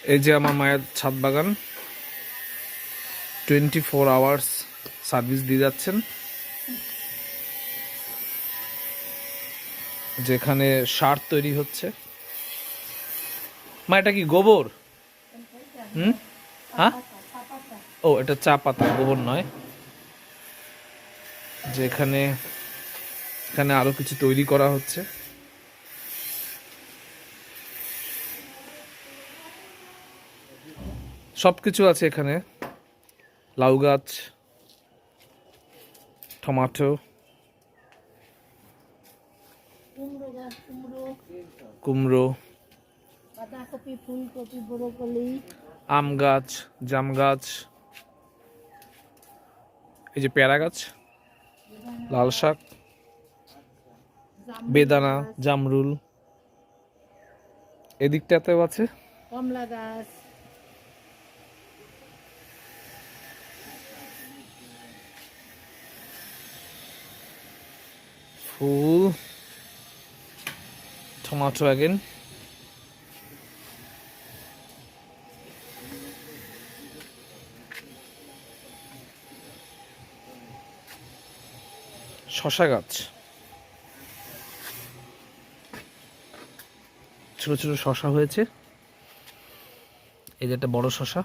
এই যে আমার মায়ের ছাদ বাগান, 24 আওয়ার্স সার্ভিস দিয়ে যাচ্ছেন। যেখানে সার তৈরি হচ্ছে। মা এটা কি গোবর? হ্যাঁ, ও এটা চা পাতা, গোবর নয়। যেখানে এখানে আরো কিছু তৈরি করা হচ্ছে। সবকিছু আছে এখানে, লাউ গাছ, টমেটো, কুমড়ো, বাঁধাকপি, ফুলকপি, ব্রকলি, আম গাছ, জাম গাছ, এই যে পেয়ারা গাছ, লাল শাক, বেদানা, জামরুল, এদিকটাতেও আছে কমলা গাছ, ফুল, টমেটো অ্যাগেন, শশা গাছ, ছোট ছোট শশা হয়েছে। এই যে একটা বড় শশা।